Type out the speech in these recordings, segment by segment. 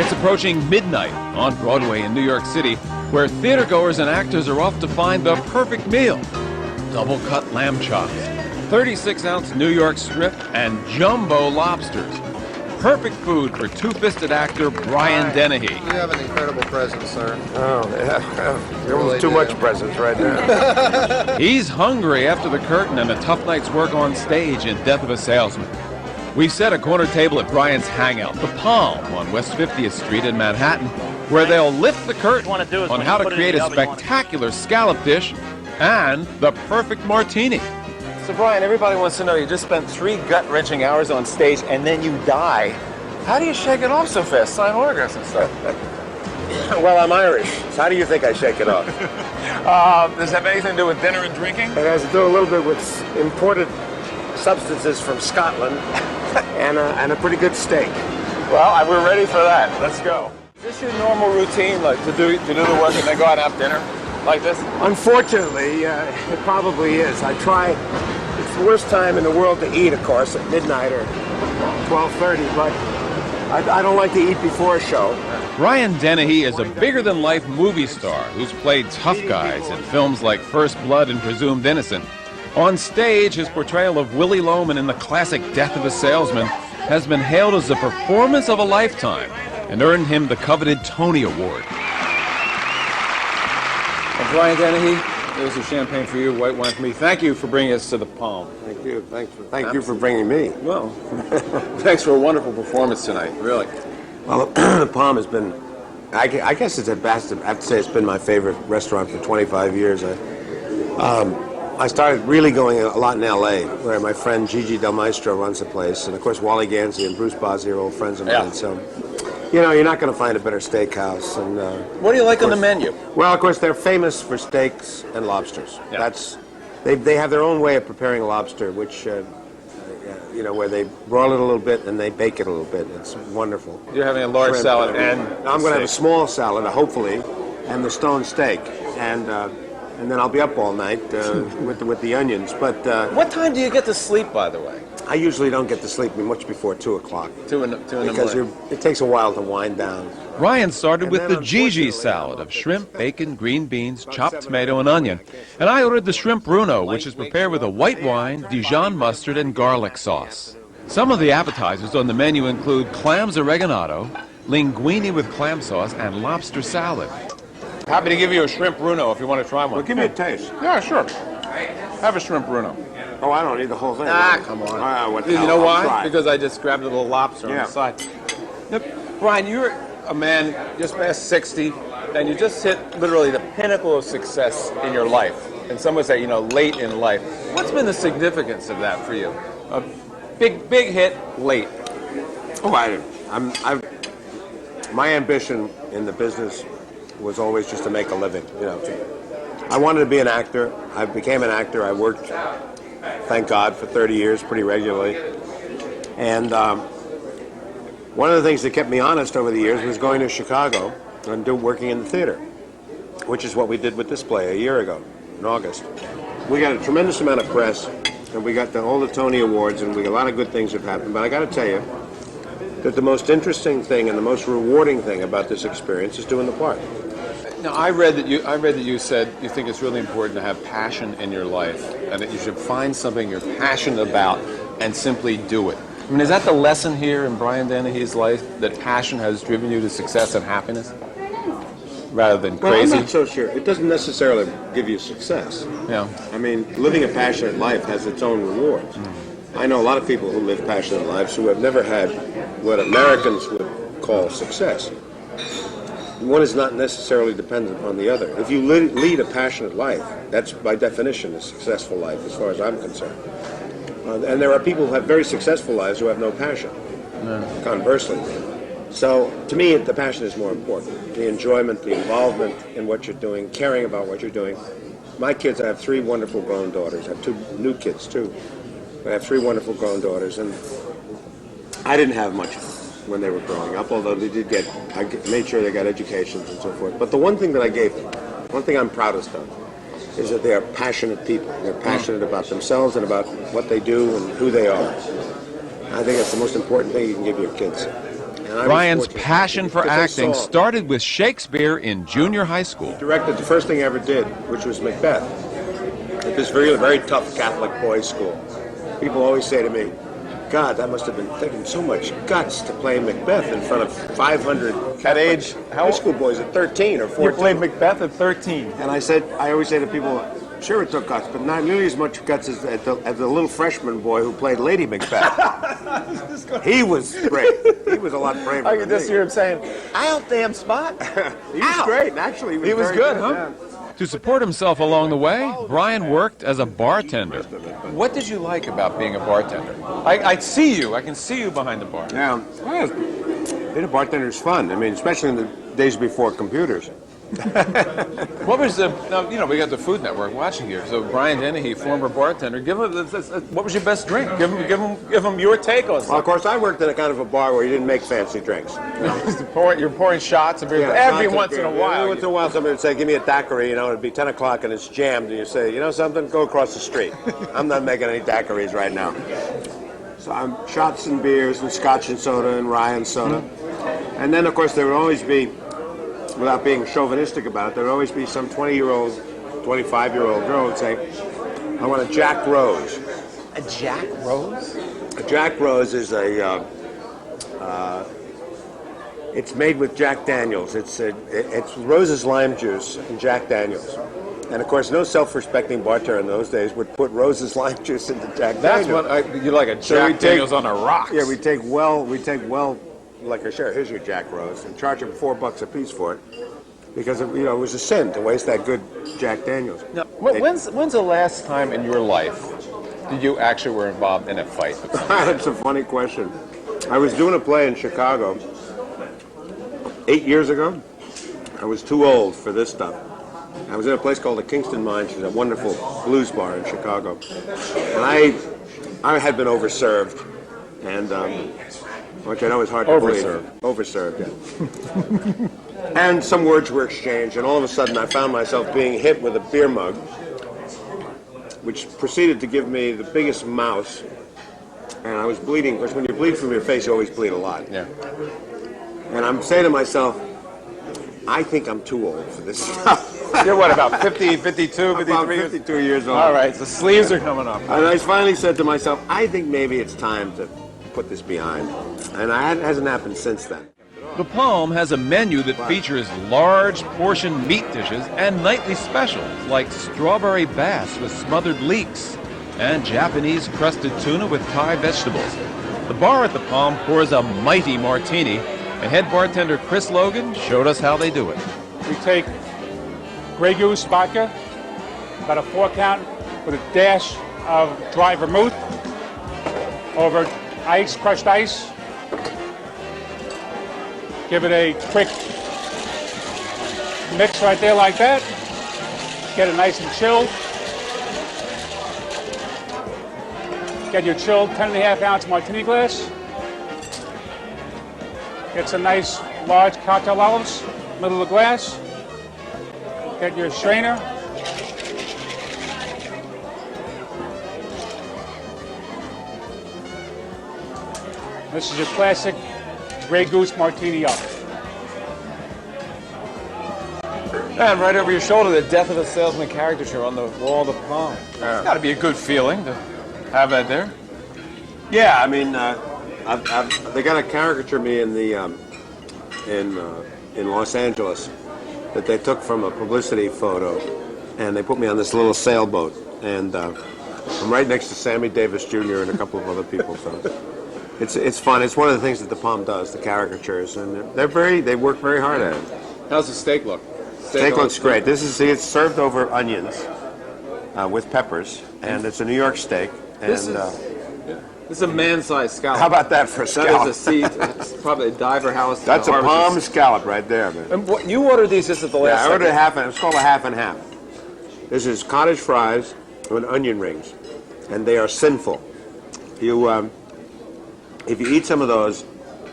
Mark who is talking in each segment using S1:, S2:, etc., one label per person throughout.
S1: It's approaching midnight on Broadway in New York City, where theatergoers and actors are off to find the perfect meal. Double-cut lamb chops, 36-ounce New York strip, and jumbo lobsters. Perfect food for two-fisted actor Brian Dennehy.
S2: You have an incredible presence, sir.
S3: Oh, yeah. There was too much presence right now.
S1: He's hungry after the curtain and a tough night's work on stage in Death of a Salesman. We've set a corner table at Brian's Hangout, The Palm, on West 50th Street in Manhattan, where they'll lift the curtain on how to create a spectacular scallop dish and the perfect martini. So, Brian, everybody wants to know, you just spent 3 gut-wrenching hours on stage and then you die. How do you shake it off so fast? Sign autographs and stuff.
S3: Well, I'm Irish. So how do you think I shake it off?
S1: Does it have anything to do with dinner and drinking?
S3: It has to do a little bit with imported substances from Scotland and a pretty good steak.
S1: Well, we're ready for that. Let's go. Is this your normal routine, like to do the work and then go out and have dinner like this?
S3: Unfortunately, it probably is. I try. It's the worst time in the world to eat, of course, at midnight or 12:30, but I don't like to eat before a show.
S1: Brian Dennehy is a bigger-than-life movie star who's played tough guys in films like First Blood and Presumed Innocent. On stage, his portrayal of Willie Loman in the classic Death of a Salesman has been hailed as the performance of a lifetime and earned him the coveted Tony Award. Well, Brian Dennehy, there's a champagne for you, white wine for me. Thank you for bringing us to the Palm.
S3: Thank you. Thank you for bringing me.
S1: Well, thanks for a wonderful performance tonight, really.
S3: Well, the Palm has been, I guess it's at best, I have to say it's been my favorite restaurant for 25 years. I started really going a lot in L.A., where my friend Gigi Del Maestro runs the place, and of course Wally Gansey and Bruce Bozzi are old friends of mine.
S1: Yeah.
S3: So, you know, you're not going to find a better steakhouse. And
S1: what do you like on the menu?
S3: Well, of course, they're famous for steaks and lobsters.
S1: Yeah.
S3: They have their own way of preparing lobster, which you know, where they broil it a little bit and they bake it a little bit. It's wonderful.
S1: You're having a large salad and
S3: I'm going to have a small salad, hopefully, and the stone steak, and then I'll be up all night with the onions. But
S1: what time do you get to sleep, by the way?
S3: I usually don't get to sleep much before 2 o'clock.
S1: 2 in the morning.
S3: Because it takes a while to wind down.
S1: Ryan started with the Gigi salad of shrimp, bacon, green beans, chopped tomato, and onion. And I ordered the shrimp bruno, which is prepared with a white wine, Dijon mustard, and garlic sauce. Some of the appetizers on the menu include clams oregano, linguine with clam sauce, and lobster salad. Happy to give you a shrimp bruno if you want to try one.
S3: Well, give me a taste.
S1: Yeah, sure. Have a shrimp bruno.
S3: Oh, I don't need the whole thing.
S1: Come on. You know why? Because I just grabbed a little lobster on the side. Now, Brian, you're a man just past 60, and you just hit literally the pinnacle of success in your life. And some would say, you know, late in life. What's been the significance of that for you? A big hit, late.
S3: Oh, my ambition in the business was always just to make a living. You know, I wanted to be an actor. I became an actor. I worked, thank God, for 30 years pretty regularly. And one of the things that kept me honest over the years was going to Chicago and working in the theater, which is what we did with this play a year ago in August. We got a tremendous amount of press, and we got all the Tony Awards, and a lot of good things have happened. But I got to tell you that the most interesting thing and the most rewarding thing about this experience is doing the part.
S1: Now, I read that you said you think it's really important to have passion in your life, and that you should find something you're passionate about and simply do it. I mean, is that the lesson here in Brian Dennehy's life, that passion has driven you to success and happiness, rather than crazy?
S3: Well, I'm not so sure. It doesn't necessarily give you success.
S1: Yeah.
S3: I mean, living a passionate life has its own rewards. I know a lot of people who live passionate lives who have never had what Americans would call success. One is not necessarily dependent on the other. If you lead a passionate life, that's by definition a successful life as far as I'm concerned. And there are people who have very successful lives who have no passion, conversely. So to me, the passion is more important. The enjoyment, the involvement in what you're doing, caring about what you're doing. My kids, I have 3 wonderful grown daughters. I have 2 new kids too. I have 3 wonderful grown daughters, and I didn't have much when they were growing up, although they did I made sure they got educations and so forth. But the one thing that I gave them, one thing I'm proudest of, is that they are passionate people. They're passionate about themselves and about what they do and who they are. I think that's the most important thing you can give your kids. And I was
S1: Brian's
S3: fortunate
S1: passion for
S3: because I
S1: acting
S3: saw-
S1: started with Shakespeare in junior high school.
S3: Directed the first thing I ever did, which was Macbeth, at this very, very tough Catholic boys' school. People always say to me, God, that must have been taking so much guts to play Macbeth in front of 500
S4: At age,
S3: high school boys at 13 or 14.
S4: You played Macbeth at 13.
S3: And I always say to people, sure it took guts, but not nearly as much guts as the little freshman boy who played Lady Macbeth. He was brave. He was a lot braver.
S4: I
S3: than
S4: could just
S3: me.
S4: hear him saying, "Ow, damn spot."
S3: He was great, actually.
S4: He was
S3: very
S4: good, huh?
S3: yeah.
S1: To support himself along the way, Brian worked as a bartender.
S4: What did you like about being a bartender? I see you. I can see you behind the bar.
S3: Yeah, well, being a bartender is fun. I mean, especially in the days before computers.
S4: What was the? Now, you know, we got the Food Network watching here. So Brian Dennehy, former bartender, give him. What was your best drink? Give him your take on
S3: Well,
S4: something.
S3: of course, I worked in a kind of a bar where you didn't make fancy drinks.
S4: You're pouring shots of beer every once in a while.
S3: Every once in a while, somebody would say, "Give me a daiquiri." You know, it'd be 10 o'clock and it's jammed, and you say, "You know something? Go across the street. I'm not making any daiquiris right now." So I'm shots and beers and scotch and soda and rye and soda, and then of course there would always be, without being chauvinistic about it, there would always be some 20-year-old, 25-year-old girl who would say, "I want a Jack Rose."
S4: A Jack Rose?
S3: A Jack Rose is it's made with Jack Daniels. It's Rose's lime juice and Jack Daniels. And of course, no self-respecting bartender in those days would put Rose's lime juice into Jack
S4: That's
S3: Daniels.
S4: what you like a
S3: So we
S4: Jack Daniels on a rocks.
S3: Yeah, we take well like a share. Here's your Jack Rose, and charge them $4 a piece for it, because it was a sin to waste that good Jack Daniels.
S4: Now, when's the last time in your life that you actually were involved in a fight with someone?
S3: That's a funny question. I was doing a play in Chicago 8 years ago. I was too old for this stuff. I was in a place called the Kingston Mines, which is a wonderful blues bar in Chicago. And I had been overserved, and which I know is hard to believe. Overserved, yeah. And some words were exchanged, and all of a sudden I found myself being hit with a beer mug, which proceeded to give me the biggest mouse, and I was bleeding, because when you bleed from your face, you always bleed a lot.
S4: Yeah.
S3: And I'm saying to myself, I think I'm too old for this stuff.
S4: You're what, about 50, 52,
S3: About
S4: 53?
S3: 52 years old.
S4: All right, the sleeves are coming up.
S3: And I finally said to myself, I think maybe it's time to put this behind. And it hasn't happened since then.
S1: The Palm has a menu that features large portion meat dishes and nightly specials like strawberry bass with smothered leeks and Japanese crusted tuna with Thai vegetables. The bar at the Palm pours a mighty martini, and head bartender Chris Logan showed us how they do it.
S5: We take Grey Goose vodka, about a 4-count, with a dash of dry vermouth over ice, crushed ice. Give it a quick mix right there like that. Get it nice and chilled. Get your chilled 10.5-ounce martini glass. Get some nice large cocktail olives, middle of the glass. Get your strainer. This is your classic Grey Goose martini up.
S4: And right over your shoulder, the Death of a Salesman caricature on the wall of the Palm. It's got to be a good feeling to have that there.
S3: Yeah, I mean, they got a caricature of me in the in Los Angeles that they took from a publicity photo, and they put me on this little sailboat, and I'm right next to Sammy Davis Jr. and a couple of other people. So it's fun. It's one of the things that the Palm does, the caricatures, and they work very hard at it.
S4: How's the steak look?
S3: Steak looks great. It's served over onions with peppers, and it's a New York steak. And
S4: This is a man-sized scallop.
S3: how about that for a scallop?
S4: That is a seat. It's probably a diver house.
S3: That's a Palm scallop right there, man.
S4: And what, you ordered these just at the last
S3: Yeah, I ordered
S4: second.
S3: half, and it's called a half and half. This is cottage fries with onion rings, and they are sinful. If you eat some of those,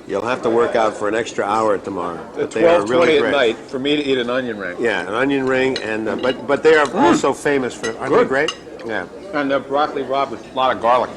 S3: you'll have to work out for an extra hour tomorrow. But they are
S4: 12:20
S3: really
S4: at
S3: great.
S4: night for me to eat an onion ring.
S3: Yeah, an onion ring, and but they are also famous for. Aren't they great? Yeah.
S4: And broccoli rabe with a lot of garlic.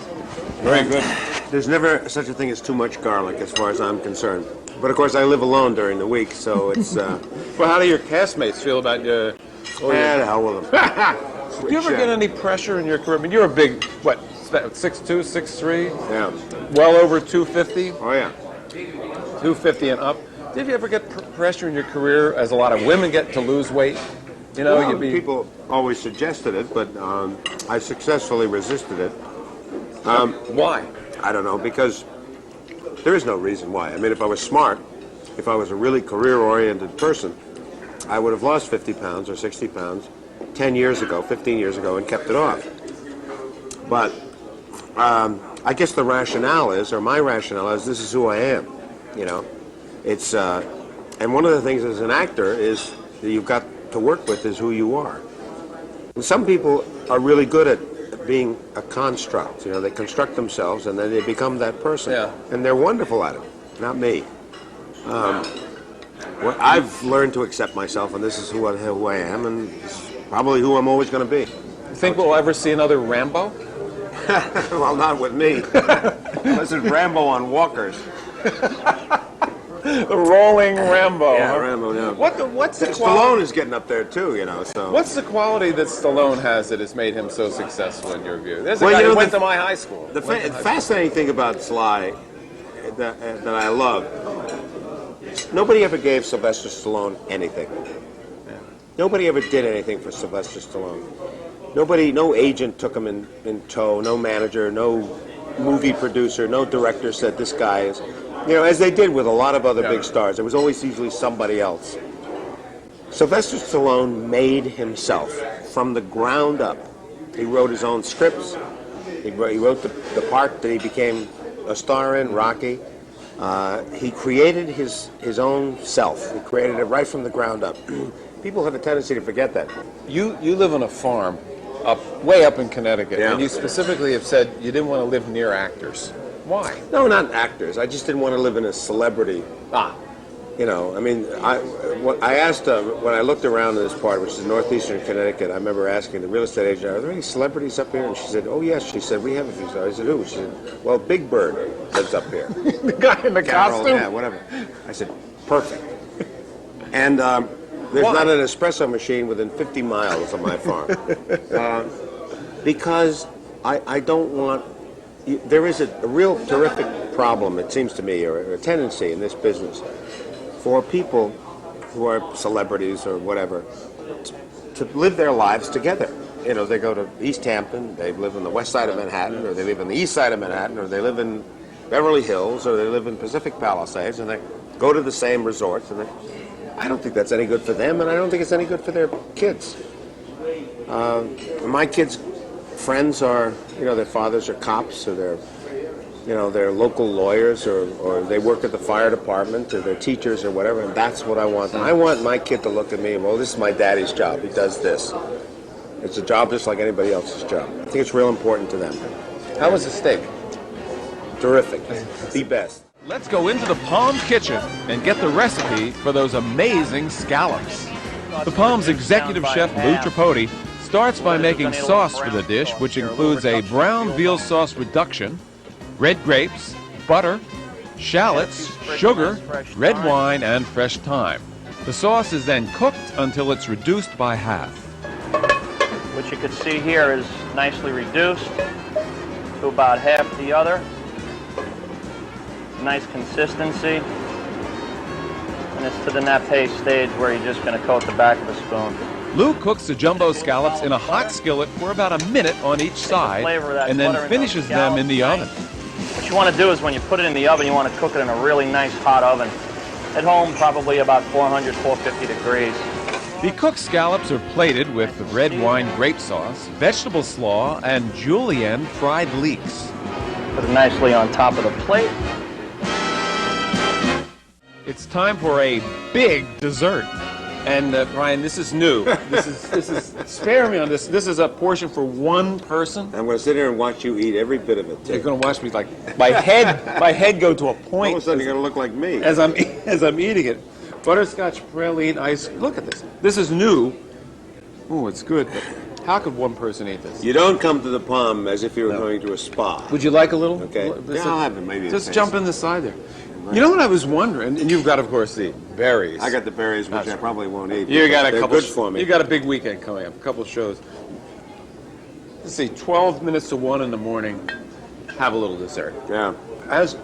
S4: Very good.
S3: There's never such a thing as too much garlic, as far as I'm concerned. But of course, I live alone during the week, so it's.
S4: Well, how do your castmates feel about you?
S3: The hell with them.
S4: Do you ever get any pressure in your career? I mean, you're a big, what, 6'2", 6'3"?
S3: Yeah.
S4: Well over 250?
S3: Oh yeah.
S4: 250 and up. Did you ever get pressure in your career, as a lot of women get, to lose weight? You know,
S3: Well, people always suggested it, but I successfully resisted it.
S4: Why?
S3: I don't know, because there is no reason why. I mean, if I was smart, if I was a really career-oriented person, I would have lost 50 pounds or 60 pounds 10 years ago, 15 years ago, and kept it off. But I guess the rationale is, or my rationale is, this is who I am, you know. It's, and one of the things as an actor is that you've got to work with is who you are. And some people are really good at being a construct, you know, they construct themselves and then they become that person.
S4: Yeah.
S3: And they're wonderful at it, not me. Well, I've learned to accept myself, and this is who I am, and it's probably who I'm always going to be.
S4: You think we'll ever see another Rambo?
S3: Well, not with me. Unless it's Rambo on walkers.
S4: The rolling Rambo.
S3: Yeah,
S4: huh?
S3: Rambo, yeah.
S4: What's the quality?
S3: Stallone is getting up there, too, you know, so...
S4: What's the quality that Stallone has that has made him so successful in your view? There's a
S3: Well,
S4: guy
S3: you know,
S4: who went to my high school.
S3: The fascinating thing about Sly that I love, nobody ever gave Sylvester Stallone anything. Nobody ever did anything for Sylvester Stallone. No agent took him in tow, no manager, no movie producer, no director said this guy is... You know, as they did with a lot of other big stars, it was always usually somebody else. Sylvester Stallone made himself from the ground up. He wrote his own scripts. He wrote the part that he became a star in, Rocky. He created his own self. He created it right from the ground up. People have a tendency to forget that.
S4: You live on a farm way up in Connecticut,
S3: Yeah.
S4: and you specifically have said you didn't want to live near actors. Why?
S3: No, not actors. I just didn't want to live in a celebrity. You know, I mean, I asked, when I looked around in this part, which is northeastern Connecticut, I remember asking the real estate agent, are there any celebrities up here? And she said, oh, yes. She said, we have a few stars. I said, who? She said, well, Big Bird lives up here.
S4: The guy in the costume?
S3: Yeah, whatever. I said, perfect. And there's not an espresso machine within 50 miles of my farm. Because I don't want... There is a real terrific problem, it seems to me, or a tendency in this business for people who are celebrities or whatever to live their lives together. You know, they go to East Hampton, they live on the west side of Manhattan, or they live on the east side of Manhattan, or they live in Beverly Hills, or they live in Pacific Palisades, and they go to the same resorts. And I don't think that's any good for them, and I don't think it's any good for their kids. My kids' friends are, you know, their fathers are cops, or they're local lawyers, or they work at the fire department, or they're teachers or whatever, and that's what I want. And I want my kid to look at me and, well, this is my daddy's job. He does this. It's a job just like anybody else's job. I think it's real important to them.
S4: How was the steak?
S3: Terrific. The best.
S1: Let's go into the Palm kitchen and get the recipe for those amazing scallops. The Palm's executive chef, Lou Tripodi, starts by making sauce for the dish, which includes a brown veal sauce reduction, red grapes, butter, shallots, sugar, red wine, and fresh thyme. The sauce is then cooked until it's reduced by half.
S6: Which you can see here is nicely reduced to about half the other. Nice consistency. And it's to the nappe stage where you're just going to coat the back of the spoon.
S1: Lou cooks the jumbo scallops in a hot skillet for about a minute on each side, and then finishes them in the oven.
S6: What you want to do is when you put it in the oven, you want to cook it in a really nice hot oven. At home, probably about 400, 450 degrees.
S1: The cooked scallops are plated with the red wine grape sauce, vegetable slaw, and julienne fried leeks.
S6: Put it nicely on top of the plate.
S1: It's time for a big dessert.
S4: And Brian, this is new. This is. Spare me on this. This is a portion for one person.
S3: I'm going to sit here and watch you eat every bit of it.
S4: You're going to watch me like my head go to a point.
S3: All of a sudden, you're going to look like me.
S4: As I'm eating it. Butterscotch praline ice. Look at this. This is new. Oh, it's good. But how could one person eat this?
S3: You don't come to the Palm as if you were going to a spa.
S4: Would you like a little?
S3: Okay.
S4: This
S3: Yeah, I'll have it maybe.
S4: Just jump in the side there.
S3: Right.
S4: You know what I was wondering? And you've got, of course, the berries.
S3: I got the berries, which I probably won't eat.
S4: You got a
S3: they're
S4: couple.
S3: good for me.
S4: You got a big weekend coming up. A couple shows. Let's see. 12 minutes to 1 in the morning. Have a little dessert.
S3: Yeah.
S4: As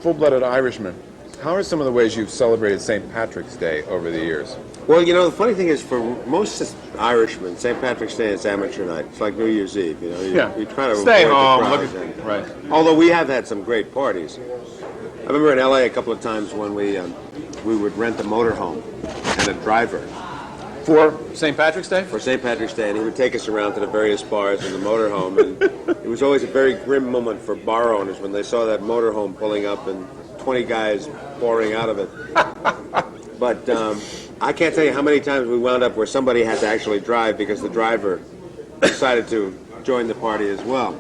S4: full-blooded Irishmen, how are some of the ways you've celebrated St. Patrick's Day over the years?
S3: Well, you know, the funny thing is, for most Irishmen, St. Patrick's Day is amateur night. It's like New Year's Eve, you know. You try to
S4: stay
S3: avoid
S4: home.
S3: the
S4: Look
S3: crowds
S4: at,
S3: and-
S4: right.
S3: Although we have had some great parties. I remember in L.A. a couple of times when we would rent a motorhome and a driver
S4: For St. Patrick's Day?
S3: for St. Patrick's Day, and he would take us around to the various bars in the motorhome. And it was always a very grim moment for bar owners when they saw that motorhome pulling up and 20 guys pouring out of it. But I can't tell you how many times we wound up where somebody had to actually drive because the driver decided to join the party as well.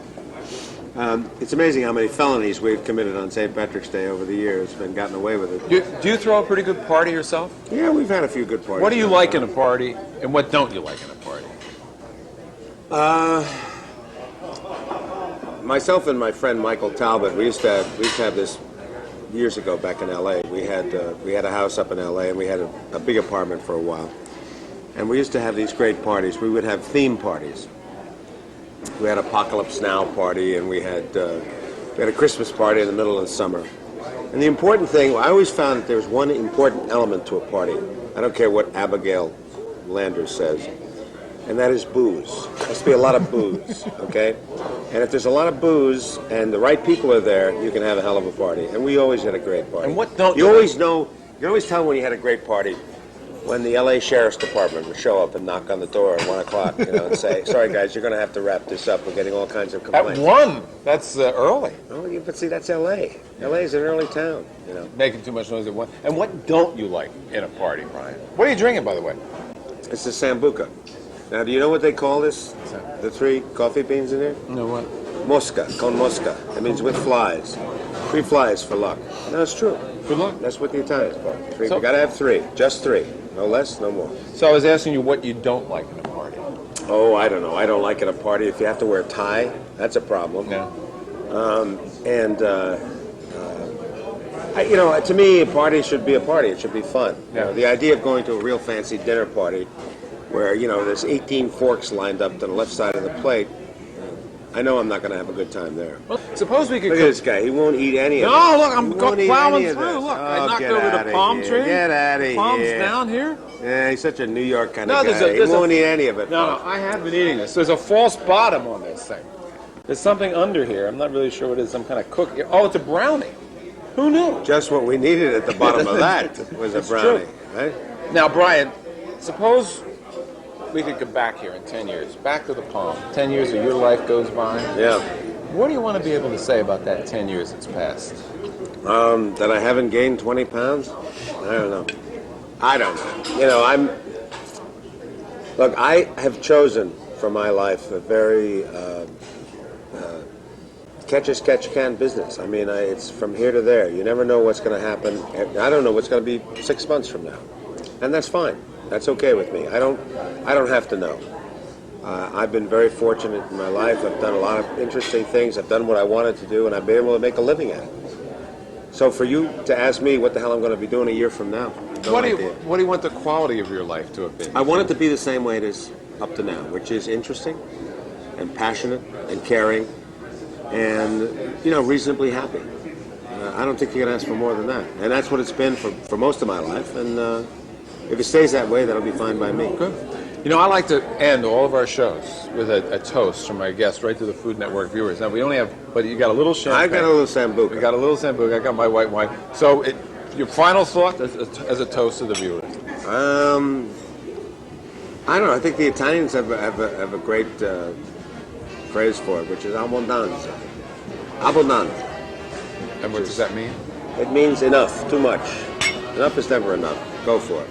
S3: It's amazing how many felonies we've committed on St. Patrick's Day over the years and gotten away with it.
S4: Do you throw a pretty good party yourself?
S3: Yeah, we've had a few good parties.
S4: What do you like in a party, and what don't you like in a party?
S3: Myself and my friend Michael Talbot, we used to have this years ago back in L.A. We had a house up in L.A. and we had a big apartment for a while. And we used to have these great parties. We would have theme parties. We had Apocalypse Now party, and we had a Christmas party in the middle of the summer. And the important thing, I always found that there's one important element to a party. I don't care what Abigail Landers says, and that is booze. There has to be a lot of booze, okay? And if there's a lot of booze and the right people are there, you can have a hell of a party. And we always had a great party.
S4: And what don't
S3: you
S4: you
S3: always
S4: like?
S3: know? You can always tell when you had a great party when the L.A. Sheriff's Department would show up and knock on the door at 1 o'clock, you know, and say, "Sorry guys, you're going to have to wrap this up. We're getting all kinds of
S4: At
S3: complaints."
S4: 1? That's early.
S3: Oh, yeah, but see, that's L.A. L.A. is an early town, you know.
S4: Making too much noise at 1. And what don't you like in a party, Brian? What are you drinking, by the way?
S3: It's the Sambuca. Now, do you know what they call this? The 3 coffee beans in there?
S4: No, what?
S3: Mosca, con mosca. That means with flies. 3 flies for luck. No, it's true.
S4: Good luck.
S3: That's what the Italians call it. 3.
S4: So-
S3: You got to have 3. Just 3. No less, no more.
S4: So I was asking you what you don't like in a party.
S3: Oh, I don't know. I don't like at a party if you have to wear a tie. That's a problem.
S4: Yeah.
S3: You know, to me, a party should be a party. It should be fun. You
S4: Yeah.
S3: know, the idea of going to a real fancy dinner party where, you know, there's 18 forks lined up to the left side of the plate, I know I'm not going to have a good time there.
S4: Well, suppose we could
S3: Look at this guy. He won't eat any of it.
S4: No, look, I'm
S3: He won't eat
S4: plowing
S3: any of
S4: through.
S3: this.
S4: Look,
S3: Oh,
S4: I knocked
S3: get
S4: over
S3: outta
S4: the palm
S3: here.
S4: tree.
S3: Get out of
S4: Palms
S3: here.
S4: down here.
S3: Yeah, he's such a New York kind
S4: No,
S3: of guy.
S4: there's
S3: He
S4: a-
S3: won't eat any of it.
S4: No, I have been eating this. There's a false bottom on this thing. There's something under here. I'm not really sure what it is. Some kind of cookie. Oh, it's a brownie. Who knew?
S3: Just what we needed at the bottom of that was a
S4: It's
S3: brownie,
S4: true.
S3: right?
S4: Now, Brian, suppose we could go back here in 10 years, back to the palm. 10 years of your life goes by.
S3: Yeah.
S4: What do you want to be able to say about that 10 years that's passed?
S3: That I haven't gained 20 pounds? I don't know. I don't know. You know, Look, I have chosen for my life a very catch-as-catch-can business. I mean, it's from here to there. You never know what's going to happen. I don't know what's going to be 6 months from now. And that's fine. That's okay with me. I don't have to know. I've been very fortunate in my life. I've done a lot of interesting things. I've done what I wanted to do, and I've been able to make a living at it. So for you to ask me what the hell I'm going to be doing a year from now, no
S4: What do
S3: idea.
S4: you want the quality of your life to have been?
S3: I want it to be the same way it is up to now, which is interesting and passionate and caring and, you know, reasonably happy. I don't think you can ask for more than that. And that's what it's been for most of my life. And if it stays that way, that'll be fine by me.
S4: Good. You know, I like to end all of our shows with a toast from my guests right to the Food Network viewers. Now, we only have, but you got a little champagne.
S3: I got a little Sambuca.
S4: We got a little Sambuca. I got my white wine. So, your final thought as a toast to the viewers?
S3: I don't know. I think the Italians have a great phrase for it, which is abbondanza. Abbondanza.
S4: And what does that mean?
S3: It means enough, too much. Enough is never enough. Go for it.